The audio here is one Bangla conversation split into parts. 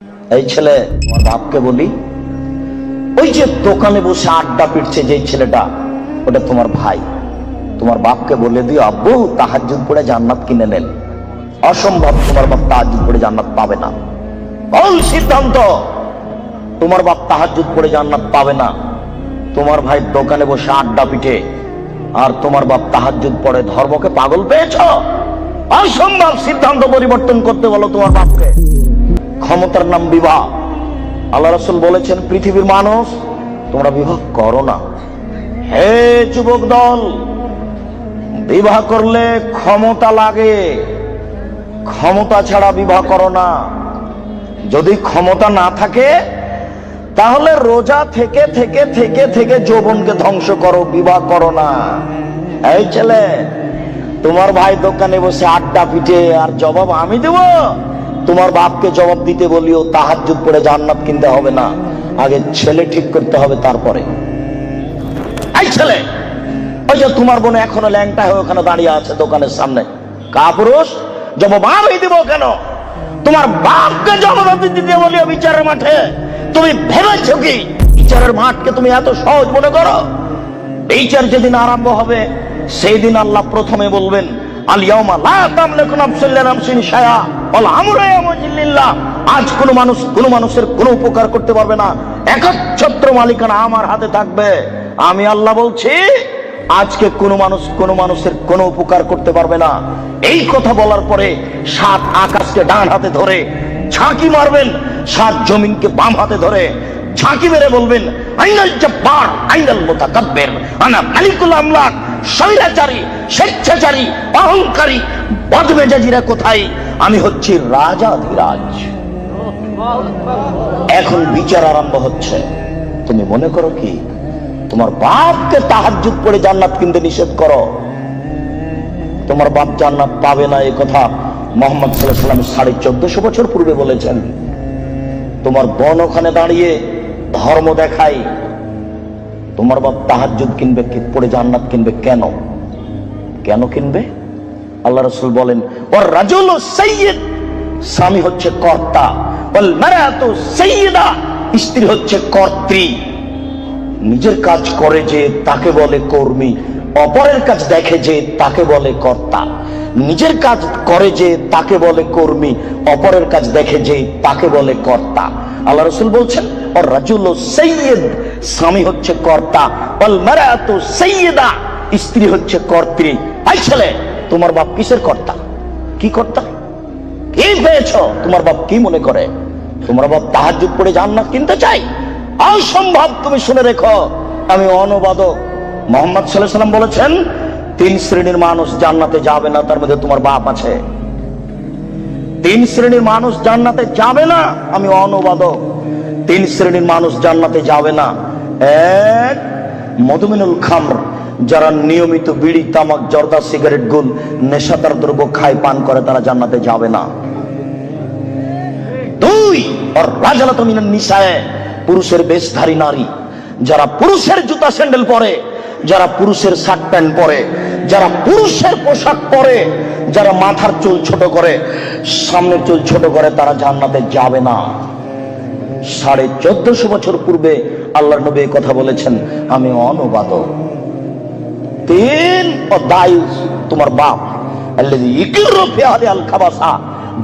এই ছেলে, তোমার বাপকে বলি, ওই যে দোকানে বসে আড্ডা পিটছে যে ছেলেটা, ওটা তোমার ভাই। তোমার বাপকে বলে দিও, আব্বু তাহাজ্জুদ পড়ে জান্নাত কিনে নেন। অসম্ভব, তোমার বাপ তাহাজ্জুদ পড়ে জান্নাত পাবে না। ভুল সিদ্ধান্ত। তোমার বাপ তাহাজ্জুদ পড়ে জান্নাত পাবে না। তোমার ভাই দোকানে বসে আড্ডা পিটে, আর তোমার বাপ তাহাজ্জুদ পড়ে। ধর্মকে পাগল পেয়েছ? অসম্ভব। সিদ্ধান্ত পরিবর্তন করতে বলো তোমার বাপকে। ক্ষমতার নাম বিবাহ। আল্লাহ রাসূল বলেছেন, পৃথিবীর মানুষ, তোমরা বিবাহ করো না। হে যুবক দল, বিবাহ করলে ক্ষমতা লাগে, ক্ষমতা ছাড়া বিবাহ করো না। যদি ক্ষমতা না থাকে তাহলে রোজা থেকে থেকে থেকে থেকে যৌবনকে ধ্বংস করো, বিবাহ করো না। এই ছেলে, তোমার ভাই দোকানে বসে আড্ডা পিটে, আর জবাব আমি দেব? তোমার বাপকে জবাব দিতে বলিও, তাহাজ্জুদ পড়ে জান্নাত কিনতে হবে না, আগে ছেলে ঠিক করতে হবে তারপরে। এই ছেলে, ওই যে তোমার বোন এখনো ল্যাংটা হয়ে ওখানে দাঁড়িয়ে আছে দোকানের সামনে, কাপুরুষ, জবাব আমি দিব কেন? তোমার বাপকে জবাব দিতে বলিও বিচারের মাঠে। তুমি ভেবেছ কি বিচারের মাঠকে তুমি এত সহজ মনে করো? বিচার যেদিন আরম্ভ হবে সেই দিন আল্লাহ প্রথমে বলবেন, আল ইয়াউমা লা তামলিকু নাফসুন লিনাফসিন শাইআ ওয়াল আমরু ইয়াওমাইযিন লিল্লাহ। আজ কোন মানুষ কোন মানুষের কোনো উপকার করতে পারবে না, একচ্ছত্র মালিকানা আমার হাতে থাকবে। আমি আল্লাহ বলছি, আজকে কোন মানুষ কোন মানুষের কোনো উপকার করতে পারবে না। এই কথা বলার পরে 7 আকাশকে ডান হাতে ধরে ঝাঁকি মারবেন, 7 জমিনকে বাম হাতে ধরে ঝাঁকি মেরে বলবেন, আইনাল জব্বার আইনাল মুতাকাব্বির আনা মালিকুল আমলাক। স্বৈরাচারী, স্বেচ্ছাচারী, অহংকারী, বদমেজাজিরা কোথায়? আমি হচ্ছি রাজাধিরাজ। এখন বিচার আরম্ভ হচ্ছে। তুমি মনে করো কি তোমার বাপকে তাহাজ্জুদ পড়ে জান্নাত কিনতে নিষেধ করো? তোমার বাপ জান্নাত পাবে না, এই কথা মুহাম্মদ সাল্লাল্লাহু আলাইহি ওয়াসাল্লাম 1450 বছর পূর্বে বলেছেন। তোমার বোন ওখানে দাঁড়িয়ে ধর্ম দেখাই, তোমার বাপ তাহাজ্জুদ কিনবে পড়ে জান্নাত কিনবে কেন? কেন কিনবে? আল্লাহ রাসূল বলেন, ওয়ার রাজুলু সাইয়্যিদ, স্বামী হচ্ছে কর্তা, ওয়াল মারাতু সাইয়্যিদা, স্ত্রী হচ্ছে কর্ত্রী। নিজের কাজ করে যে তাকে বলে কর্মী, অপরের কাজ দেখে যে তাকে বলে কর্তা। নিজের কাজ করে যে তাকে বলে কর্মী, অপরের কাজ দেখে যে তাকে বলে কর্তা। আল্লাহ রাসূল বলছেন, ওর রাজুলু সাইয়্যিদ, স্বামী হচ্ছে কর্তা, ওয়াল মারাতু সাইয়্যিদা, স্ত্রী হচ্ছে কর্ত্রী। এই ছেলে, তোমার বাপ কিসের কর্তা? কি কর্তা? কি পেয়েছো? তোমার বাপ কি মনে করে? তোমার বাপ তাহাজ্জুদ পড়ে জান্নাত কিনতে চাই? অসম্ভব। তুমি শুনে রেখো, আমি অনুবাদক। মুহাম্মদ সাল্লাল্লাহু আলাইহি ওয়াসাল্লাম বলেছেন, 3 শ্রেণীর মানুষ জান্নাতে যাবে না, তার মধ্যে তোমার বাপ আছে। 3 শ্রেণীর মানুষ জান্নাতে যাবে না, আমি অনুবাদক। 3 শ্রেণীর মানুষ জান্নাতে যাবে না। 1, মদমিনুল খামর, যারা নিয়মিত বিড়ি, তামাক, জর্দা, সিগারেট, গুল, নেশাদার দ্রব্য খায়, পান করে, তারা জান্নাতে যাবে না। 2, আর রাজালাতু মিনান নিসায়ে, পুরুষের বেশধারী নারী, যারা পুরুষের জুতা স্যান্ডেল পরে, যারা পুরুষের শার্ট প্যান্ট পরে, যারা পুরুষের পোশাক পরে, যারা মাথার চুল ছোট করে, সামনের চুল ছোট করে, তারা জান্নাতে যাবে না। 1450 বছর পূর্বে আল্লাহর নবী এই কথা বলেছেন, আমি অনুবাদক। 3, ও দায়ুস, তোমার বাপ, আল্লাযী ইকিরু ফি আহলি আল খাবাসা,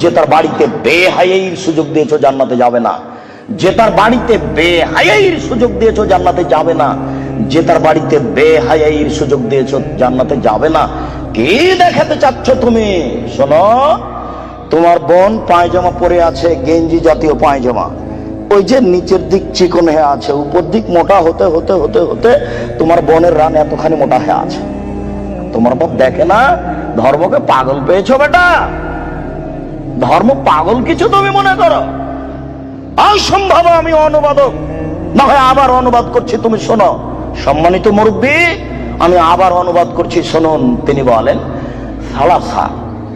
যে তার বাড়িতে বেহায়াইর সুযোগ দিয়েছো, জান্নাতে যাবে না। যে তার বাড়িতে বেহায়াইর সুযোগ দিয়েছো, জান্নাতে যাবে না। যে তার বাড়িতে বেহায়াইর সুযোগ দিয়েছো, জান্নাতে যাবে না। কি দেখাতে চাচ্ছ তুমি? শোনো, তোমার বোন পায়জামা পরে আছে, গেঞ্জি জাতীয় পায়জামা, ওই যে নিচের দিক চিকন হয়ে আছে, উপর দিক মোটা হতে হতে হতে হতে তোমার বোনের রান এতখানি মোটা হয়ে আছে। তোমার বাপ দেখে না? ধর্মকে পাগল পেয়েছো বেটা? ধর্ম পাগল কিছু তুমি মনে করো? অসম্ভব। আমি অনুবাদক, না হয় আবার অনুবাদ করছি, তুমি শোনো। সম্মানিত মুরব্বী, আমি আবার অনুবাদ করছি, শুনুন। তিনি বলেন, সালাসা,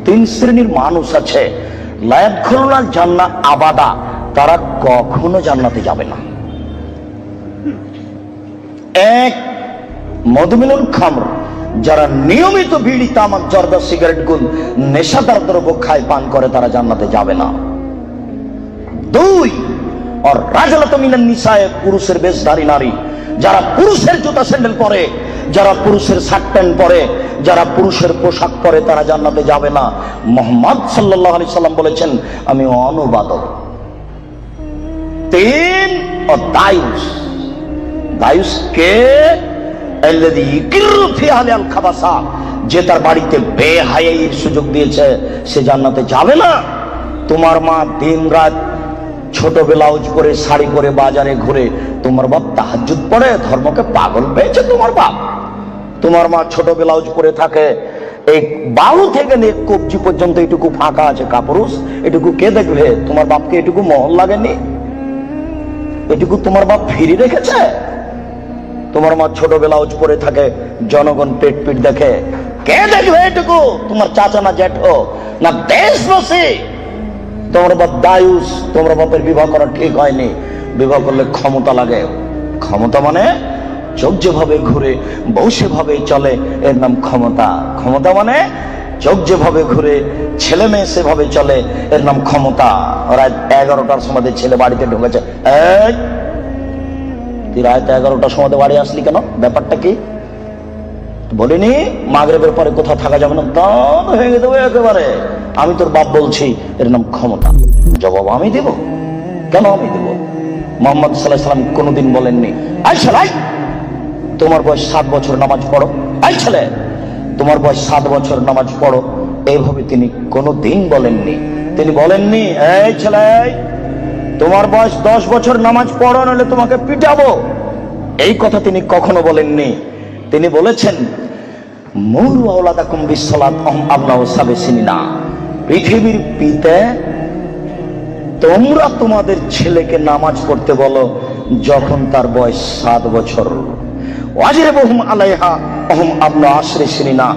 3 শ্রেণীর মানুষ আছে, লা ইয়াদখুলুনাল জান্নাহ আবাদা, তারা কখনো জান্নাতে যাবে না। 1, মদমিনুল খামর, যারা নিয়মিত বিড়ি, তামাক, জর্দা, সিগারেট, গুল, নেশাদার দ্রব্য খায়, পান করে, তারা জান্নাতে যাবে না। দুই, আর রাজলাত মিনান নিসায়ে, পুরুষের বেশধারী নারী, যারা পুরুষের জুতা স্যান্ডেল পরে, যারা পুরুষের শার্ট প্যান্ট পরে, যারা পুরুষের পোশাক পরে, তারা জান্নাতে যাবে না। মুহাম্মদ সাল্লাল্লাহু আলাইহি সাল্লাম বলেছেন আমি অনুবাদক। তিন, ও দায়ুস। দায়ুস কে? আল্লাযী ইকিরু ফি আহলিল খাবাসা, যে তার বাড়িতে বেহায়াইর সুযোগ দিয়েছে, সে জান্নাতে যাবে না। তোমার মা দিন রাত ছোট ব্লাউজ পরে শাড়ি পরে বাজারে ঘুরে, তোমার বাপ তাহাজ্জুদ পড়ে, ধর্মকে পাগল পেয়েছে তোমার বাপ। তোমার মা ছোট ব্লাউজ পরে থাকে, এই বাহু থেকে নিয়ে কবজি পর্যন্ত এটুকু ফাঁকা আছে কাপুরুষ, এটুকু কে দেখবে? তোমার বাপকে এটুকু মহল লাগেনি? এটুকু তোমার বাপ ফিরে রেখেছে? তোমার মা ছোট ব্লাউজ পরে থাকে, জনগণ পেট পিট দেখে, কে দেখবে এটুকু? তোমার চাচা না জ্যাঠো না দেশবাসী? তোমার বাপ দায়ুস, তোমার বাপের বিবাহ করা ঠিক হয়নি। বিবাহ করলে ক্ষমতা লাগে। ক্ষমতা মানে চোখ যেভাবে ঘুরে বউ সেভাবে চলে, এর নাম ক্ষমতা। ক্ষমতা মানে চোখ যেভাবে ঘুরে ছেলে মেয়ে সেভাবে চলে, এর নাম ক্ষমতা। রাত 11টার সময় ছেলে বাড়িতে ঢুকেছে, এই তুই রাত 11টার সময় বাড়ি আসলি কেন? ব্যাপারটা কি? বলিনি মাগরিবের পরে কোথাও থাকা যাবে না, দান ভেঙে দেবো একেবারে। আমি তোর বাপ বলছি, এর নাম ক্ষমতা। জবাব আমি দেব? কেন আমি দেব? মুহাম্মদ সাল্লাল্লাহু আলাইহি সাল্লাম কোনদিন বলেননি এই ছেলে তোমার বয়স 7 বছর নামাজ পড়ো, এই ছেলে তোমার বয়স 7 বছর নামাজ পড়ো, এইভাবে তিনি কোনদিন বলেননি। তিনি বলেননি এই ছেলে তোমার বয়স 10 বছর নামাজ পড়ো, নাহলে তোমাকে পিটাবো, এই কথা তিনি কখনো বলেননি। তিনি বলেছেন মুরু আওলাদাকুম বিসসালাত আহম আবনাউ সাবি সিনিনা, পৃথিবীর পিতা তোমরা তোমাদের ছেলেকে নামাজ পড়তে বলো যখন তার বয়স 7 বছর। ওয়াজিবুহুম আলাইহা আহম আবনা আশরি সিনিনা,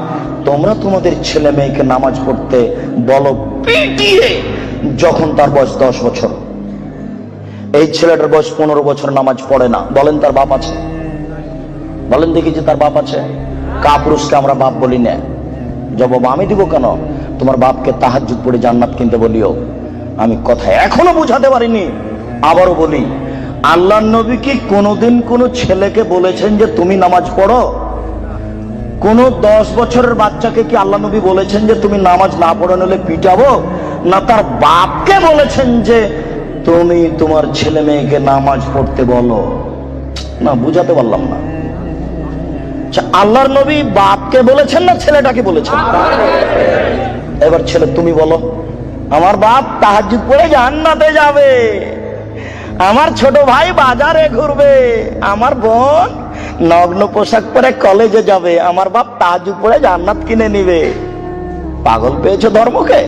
তোমরা তোমাদের ছেলে মেয়েকে নামাজ পড়তে বলো পিটিয়ে যখন তার বয়স 10 বছর। এই ছেলেটার বয়স 15 বছর নামাজ পড়ে না, বলেন তার বাপ আছে? বলেন দেখি যে তার বাপ আছে? কাপুরুষকে আমরা বাপ বলি না। জবাব আমি দিব কেন? তোমার বাপকে তাহাজ্জুদ পড়ে জান্নাত কিনতে বলিও। আমি কথা এখনো বুঝাতে পারিনি, আবারও বলি, আল্লাহর নবী কি কোনোদিন কোন ছেলেকে বলেছেন যে তুমি নামাজ পড়ো? কোন 10 বছরের বাচ্চাকে কি আল্লাহ নবী বলেছেন যে তুমি নামাজ না পড়ো নাহলে পিটাবো? না তার বাপকে বলেছেন যে তুমি তোমার ছেলে মেয়েকে নামাজ পড়তে বলো? না, বুঝাতে পারলাম না। আল্লাহর নবী বাপকে বলেছেন না ছেলেটাকে বলেছেন? এবার ছেলে তুমি বলো, আমার বাপ তাহাজ্জুদ পড়ে জান্নাতে যাবে, আমার ছোট ভাই বাজারে ঘুরবে, আমার বোন নগ্ন পোশাক পরে কলেজে যাবে, আমার বাপ তাহাজ্জুদ পড়ে জান্নাত কিনে নিবে। পাগল পেয়েছো ধর্মকে?